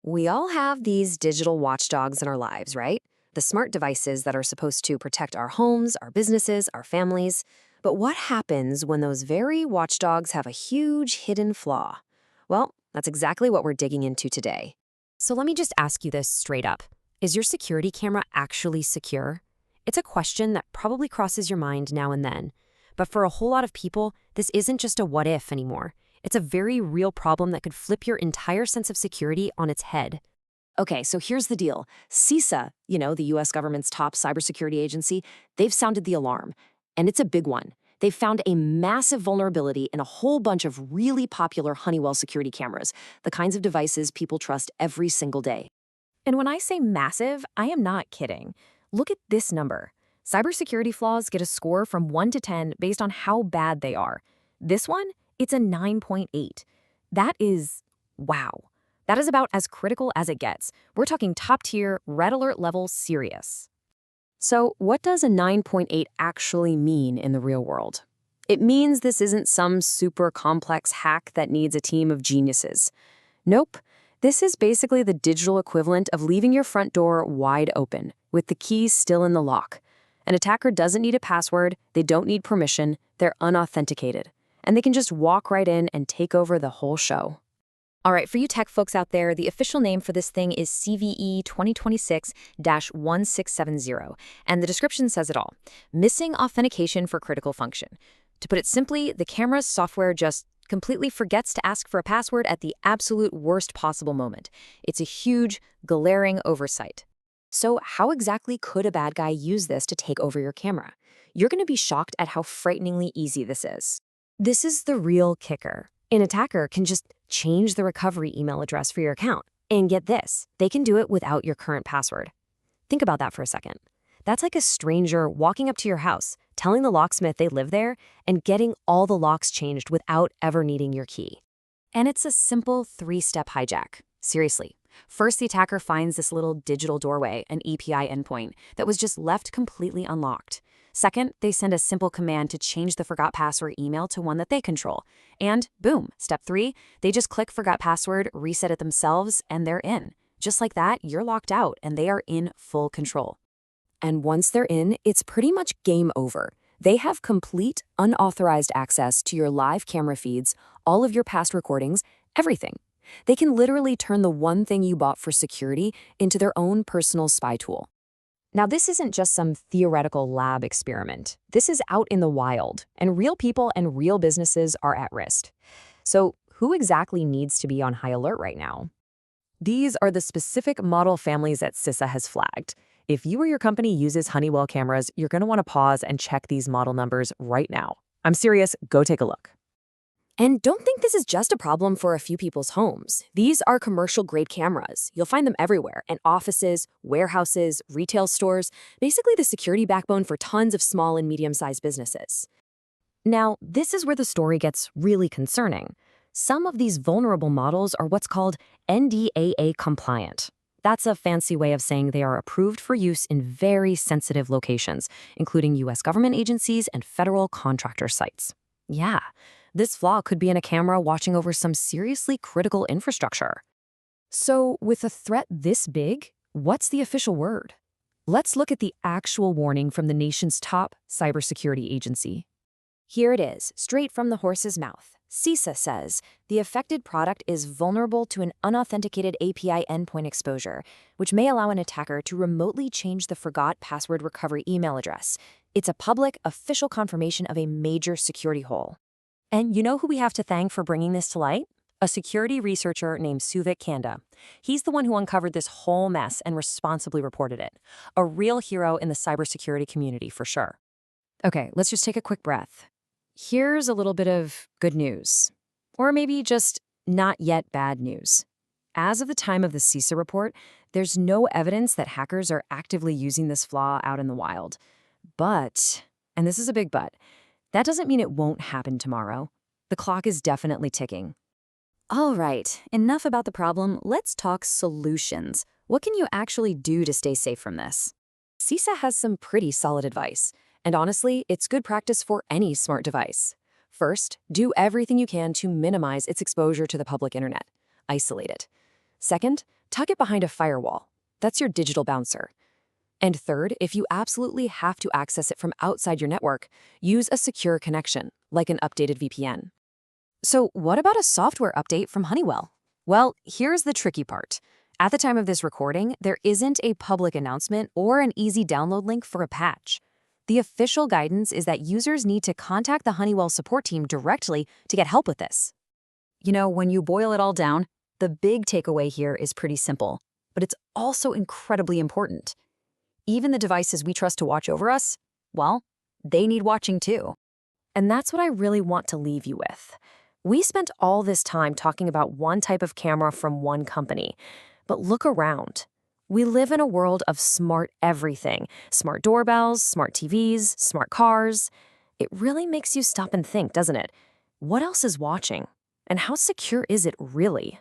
We all have these digital watchdogs in our lives, right? The smart devices that are supposed to protect our homes, our businesses, our families. But what happens when those very watchdogs have a huge hidden flaw? Well, that's exactly what we're digging into today. So let me just ask you this straight up. Is your security camera actually secure? It's a question that probably crosses your mind now and then. But for a whole lot of people, this isn't just a what if anymore. It's a very real problem that could flip your entire sense of security on its head. Okay, so here's the deal. CISA, the US government's top cybersecurity agency, they've sounded the alarm. And it's a big one. They've found a massive vulnerability in a whole bunch of really popular Honeywell security cameras, the kinds of devices people trust every single day. And when I say massive, I am not kidding. Look at this number. Cybersecurity flaws get a score from 1 to 10 based on how bad they are. This one, it's a 9.8. That is, wow. That is about as critical as it gets. We're talking top tier, red alert level serious. So what does a 9.8 actually mean in the real world? It means this isn't some super complex hack that needs a team of geniuses. Nope. This is basically the digital equivalent of leaving your front door wide open, with the keys still in the lock. An attacker doesn't need a password, they don't need permission, they're unauthenticated. And they can just walk right in and take over the whole show. All right, for you tech folks out there, the official name for this thing is CVE 2026-1670, and the description says it all. Missing authentication for critical function. To put it simply, the camera's software just completely forgets to ask for a password at the absolute worst possible moment. It's a huge, glaring oversight. So how exactly could a bad guy use this to take over your camera? You're going to be shocked at how frighteningly easy this is. This is the real kicker. An attacker can just change the recovery email address for your account. And get this, they can do it without your current password. Think about that for a second. That's like a stranger walking up to your house, telling the locksmith they live there, and getting all the locks changed without ever needing your key. And it's a simple 3-step hijack. Seriously. First, the attacker finds this little digital doorway, an API endpoint, that was just left completely unlocked. Second, they send a simple command to change the forgot password email to one that they control. And boom, step 3, they just click forgot password, reset it themselves, and they're in. Just like that, you're locked out and they are in full control. And once they're in, it's pretty much game over. They have complete, unauthorized access to your live camera feeds, all of your past recordings, everything. They can literally turn the one thing you bought for security into their own personal spy tool. Now, this isn't just some theoretical lab experiment. This is out in the wild, and real people and real businesses are at risk. So, who exactly needs to be on high alert right now? These are the specific model families that CISA has flagged. If you or your company uses Honeywell cameras, you're going to want to pause and check these model numbers right now. I'm serious, go take a look. And don't think this is just a problem for a few people's homes. These are commercial-grade cameras. You'll find them everywhere, in offices, warehouses, retail stores, basically the security backbone for tons of small and medium-sized businesses. Now, this is where the story gets really concerning. Some of these vulnerable models are what's called NDAA compliant. That's a fancy way of saying they are approved for use in very sensitive locations, including US government agencies and federal contractor sites. Yeah. This flaw could be in a camera watching over some seriously critical infrastructure. So, with a threat this big, what's the official word? Let's look at the actual warning from the nation's top cybersecurity agency. Here it is, straight from the horse's mouth. CISA says, the affected product is vulnerable to an unauthenticated API endpoint exposure, which may allow an attacker to remotely change the forgot password recovery email address. It's a public, official confirmation of a major security hole. And you know who we have to thank for bringing this to light? A security researcher named Suvik Kanda. He's the one who uncovered this whole mess and responsibly reported it. A real hero in the cybersecurity community, for sure. Okay, let's just take a quick breath. Here's a little bit of good news. Or maybe just not yet bad news. As of the time of the CISA report, there's no evidence that hackers are actively using this flaw out in the wild. But, and this is a big but, that doesn't mean it won't happen tomorrow. The clock is definitely ticking. All right, enough about the problem. Let's talk solutions. What can you actually do to stay safe from this? CISA has some pretty solid advice. And honestly, it's good practice for any smart device. First, do everything you can to minimize its exposure to the public internet. Isolate it. Second, tuck it behind a firewall. That's your digital bouncer. And third, if you absolutely have to access it from outside your network, use a secure connection, like an updated VPN. So what about a software update from Honeywell? Well, here's the tricky part. At the time of this recording, there isn't a public announcement or an easy download link for a patch. The official guidance is that users need to contact the Honeywell support team directly to get help with this. You know, when you boil it all down, the big takeaway here is pretty simple, but it's also incredibly important. Even the devices we trust to watch over us, well, they need watching too. And that's what I really want to leave you with. We spent all this time talking about one type of camera from one company, but look around. We live in a world of smart everything. Smart doorbells, smart TVs, smart cars. It really makes you stop and think, doesn't it? What else is watching? And how secure is it really?